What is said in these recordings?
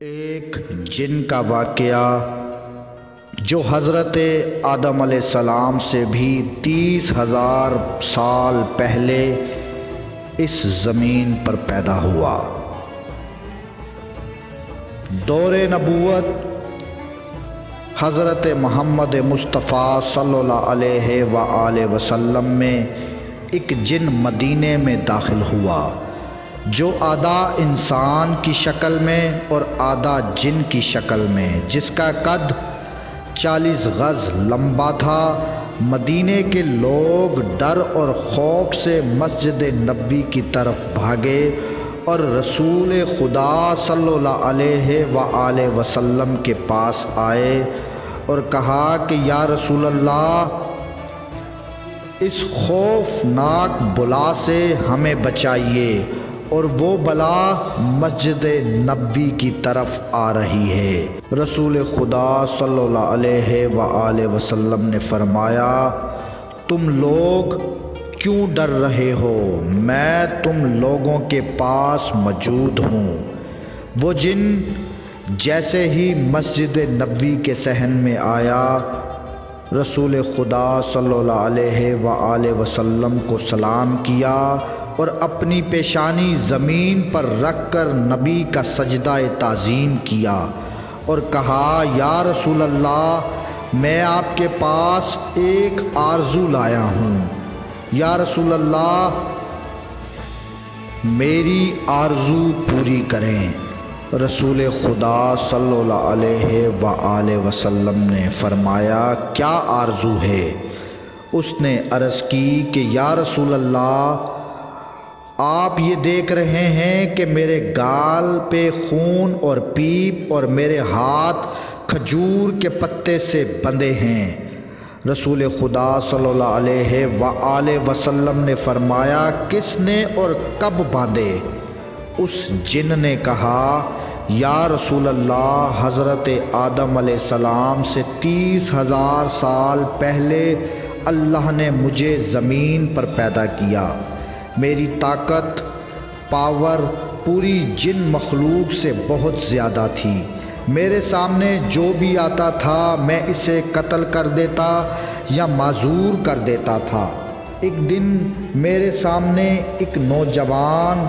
ایک جن کا واقعہ جو حضرت آدم علیہ السلام سے بھی 30,000 سال پہلے اس زمین پر پیدا ہوا۔ دور نبوت حضرت محمد مصطفیٰ صلی اللہ علیہ وآلہ وسلم میں ایک جن مدینے میں داخل ہوا جو آدھا انسان کی شکل میں اور آدھا جن کی شکل میں، جس کا قد 40 گز لمبا تھا۔ مدینے کے لوگ ڈر اور خوف سے مسجد نبوی کی طرف بھاگے اور رسول خدا صلی اللہ علیہ وآلہ وسلم کے پاس آئے اور کہا کہ یا رسول اللہ، اس خوفناک بلا سے ہمیں بچائیے، اور وہ بلا مسجد نبوی کی طرف آ رہی ہے۔ رسول خدا صلی اللہ علیہ وآلہ وسلم نے فرمایا، تم لوگ کیوں ڈر رہے ہو؟ میں تم لوگوں کے پاس موجود ہوں۔ وہ جن جیسے ہی مسجد نبوی کے صحن میں آیا، رسول خدا صلی اللہ علیہ وآلہ وسلم کو سلام کیا اور اپنی پیشانی زمین پر رکھ کر نبی کا سجدہ تعظیم کیا اور کہا، یا رسول اللہ، میں آپ کے پاس ایک آرزو لایا ہوں۔ یا رسول اللہ، میری آرزو پوری کریں۔ رسول خدا صلی اللہ علیہ وآلہ وسلم نے فرمایا، کیا آرزو ہے؟ اس نے عرض کی کہ یا رسول اللہ، آپ یہ دیکھ رہے ہیں کہ میرے گال پہ خون اور پیپ اور میرے ہاتھ کھجور کے پتے سے بندھے ہیں۔ رسول خدا صلی اللہ علیہ وآلہ وسلم نے فرمایا، کس نے اور کب باندھے؟ اس جن نے کہا، یا رسول اللہ، حضرت آدم علیہ السلام سے 30,000 سال پہلے اللہ نے مجھے زمین پر پیدا کیا۔ میری طاقت، پاور پوری جن مخلوق سے بہت زیادہ تھی۔ میرے سامنے جو بھی آتا تھا میں اسے قتل کر دیتا یا معذور کر دیتا تھا۔ ایک دن میرے سامنے ایک نوجوان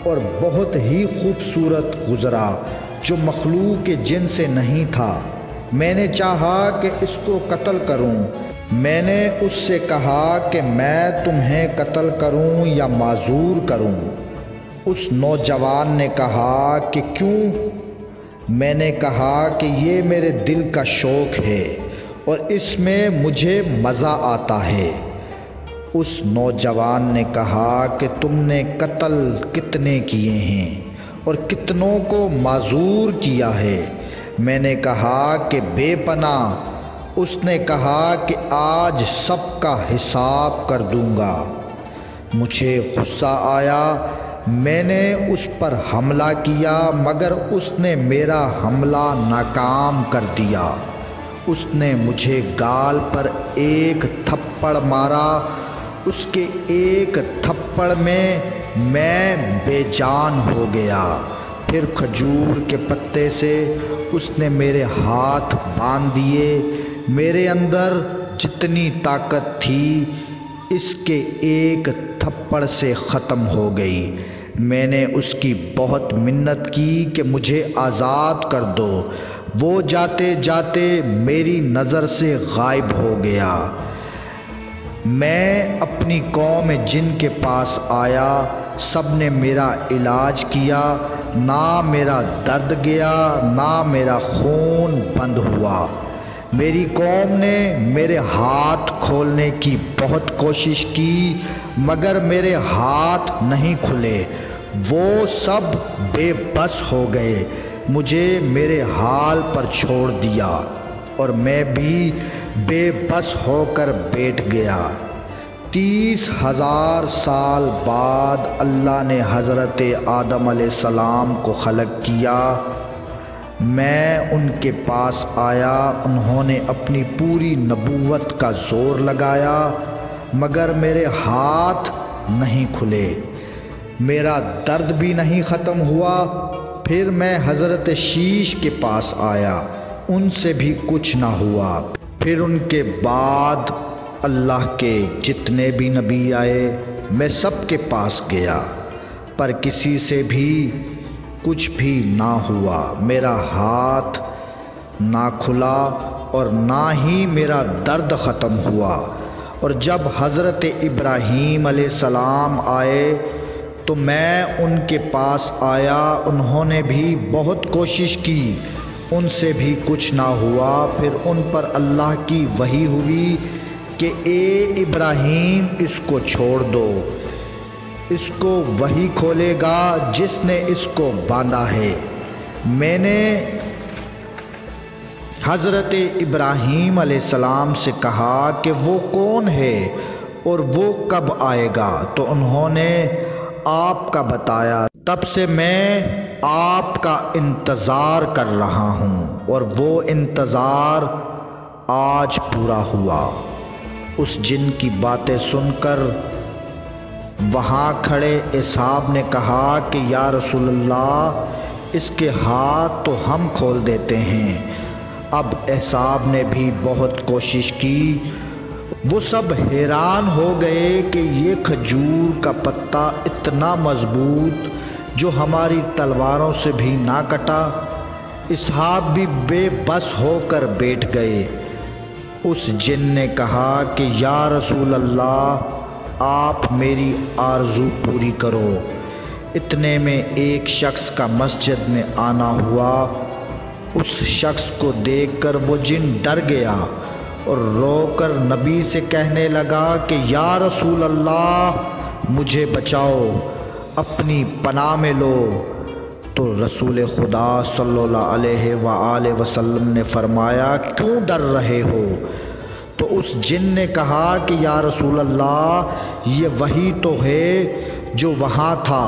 اور بہت ہی خوبصورت گزرا جو مخلوق کے جن سے نہیں تھا۔ میں نے چاہا کہ اس کو قتل کروں۔ میں نے اس سے کہا کہ میں تمہیں قتل کروں یا معذور کروں؟ اس نوجوان نے کہا کہ کیوں؟ میں نے کہا کہ یہ میرے دل کا شوق ہے اور اس میں مجھے مزہ آتا ہے۔ اس نوجوان نے کہا کہ تم نے قتل کتنے کیے ہیں اور کتنوں کو معذور کیا ہے؟ میں نے کہا کہ بے پناہ۔ اس نے کہا کہ آج سب کا حساب کر دوں گا۔ مجھے غصہ آیا، میں نے اس پر حملہ کیا مگر اس نے میرا حملہ ناکام کر دیا۔ اس نے مجھے گال پر ایک تھپڑ مارا۔ اس کے ایک تھپڑ میں بے جان ہو گیا۔ پھر کھجور کے پتے سے اس نے میرے ہاتھ باندھ دیے۔ میرے اندر جتنی طاقت تھی اس کے ایک تھپڑ سے ختم ہو گئی۔ میں نے اس کی بہت منت کی کہ مجھے آزاد کر دو۔ وہ جاتے جاتے میری نظر سے غائب ہو گیا۔ میں اپنی قوم جن کے پاس آیا، سب نے میرا علاج کیا، نہ میرا درد گیا نہ میرا خون بند ہوا۔ میری قوم نے میرے ہاتھ کھولنے کی بہت کوشش کی مگر میرے ہاتھ نہیں کھلے۔ وہ سب بے بس ہو گئے، مجھے میرے حال پر چھوڑ دیا اور میں بھی بے بس ہو کر بیٹھ گیا۔ 30,000 سال بعد اللہ نے حضرت آدم علیہ السلام کو خلق کیا۔ میں ان کے پاس آیا، انہوں نے اپنی پوری نبوت کا زور لگایا مگر میرے ہاتھ نہیں کھلے، میرا درد بھی نہیں ختم ہوا۔ پھر میں حضرت شیش کے پاس آیا، ان سے بھی کچھ نہ ہوا۔ پھر ان کے بعد اللہ کے جتنے بھی نبی آئے میں سب کے پاس گیا، پر کسی سے بھی کچھ بھی نہ ہوا، میرا ہاتھ نہ کھلا اور نہ ہی میرا درد ختم ہوا۔ اور جب حضرت ابراہیم علیہ السلام آئے تو میں ان کے پاس آیا، انہوں نے بھی بہت کوشش کی، ان سے بھی کچھ نہ ہوا۔ پھر ان پر اللہ کی وحی ہوئی کہ اے ابراہیم اس کو چھوڑ دو، اس کو وہی کھولے گا جس نے اس کو باندھا ہے۔ میں نے حضرت ابراہیم علیہ السلام سے کہا کہ وہ کون ہے اور وہ کب آئے گا؟ تو انہوں نے آپ کا بتایا۔ تب سے میں آپ کا انتظار کر رہا ہوں اور وہ انتظار آج پورا ہوا۔ اس جن کی باتیں سن کر وہاں کھڑے اصحاب نے کہا کہ یا رسول اللہ، اس کے ہاتھ تو ہم کھول دیتے ہیں۔ اب اصحاب نے بھی بہت کوشش کی، وہ سب حیران ہو گئے کہ یہ کھجور کا پتا اتنا مضبوط جو ہماری تلواروں سے بھی نہ کٹا۔ اصحاب بھی بے بس ہو کر بیٹھ گئے۔ اس جن نے کہا کہ یا رسول اللہ، آپ میری آرزو پوری کرو۔ اتنے میں ایک شخص کا مسجد میں آنا ہوا۔ اس شخص کو دیکھ کر وہ جن ڈر گیا اور رو کر نبی سے کہنے لگا کہ یا رسول اللہ، مجھے بچاؤ، اپنی پناہ میں لو۔ تو رسول خدا صلی اللہ علیہ وآلہ وسلم نے فرمایا کیوں ڈر رہے ہو؟ تو اس جن نے کہا کہ یا رسول اللہ، یہ وہی تو ہے جو وہاں تھا،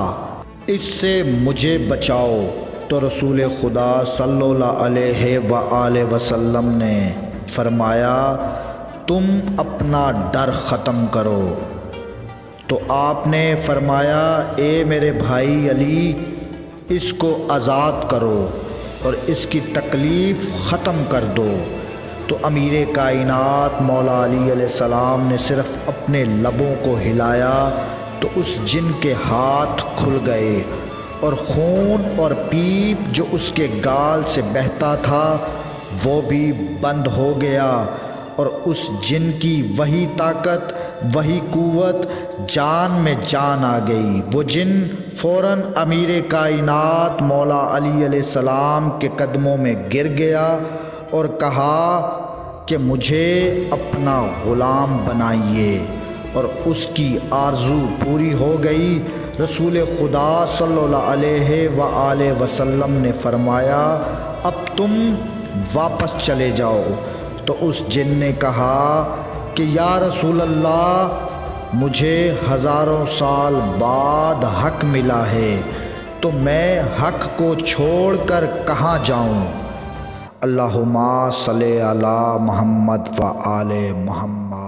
اس سے مجھے بچاؤ۔ تو رسول خدا صلی اللہ علیہ وآلہ وسلم نے فرمایا تم اپنا ڈر ختم کرو۔ تو آپ نے فرمایا اے میرے بھائی علی، اس کو آزاد کرو اور اس کی تکلیف ختم کر دو۔ تو امیر کائنات مولا علی علیہ السلام نے صرف اپنے لبوں کو ہلایا تو اس جن کے ہاتھ کھل گئے اور خون اور پیپ جو اس کے گال سے بہتا تھا وہ بھی بند ہو گیا، اور اس جن کی وہی طاقت، وہی قوت، جان میں جان آ گئی۔ وہ جن فوراً امیر کائنات مولا علی علیہ السلام کے قدموں میں گر گیا اور کہا کہ مجھے اپنا غلام بنائیے، اور اس کی آرزو پوری ہو گئی۔ رسول خدا صلی اللہ علیہ وآلہ وسلم نے فرمایا اب تم واپس چلے جاؤ۔ تو اس جن نے کہا کہ یا رسول اللہ، مجھے ہزاروں سال بعد حق ملا ہے، تو میں حق کو چھوڑ کر کہاں جاؤں؟ اللہم صلی علی محمد و آل محمد۔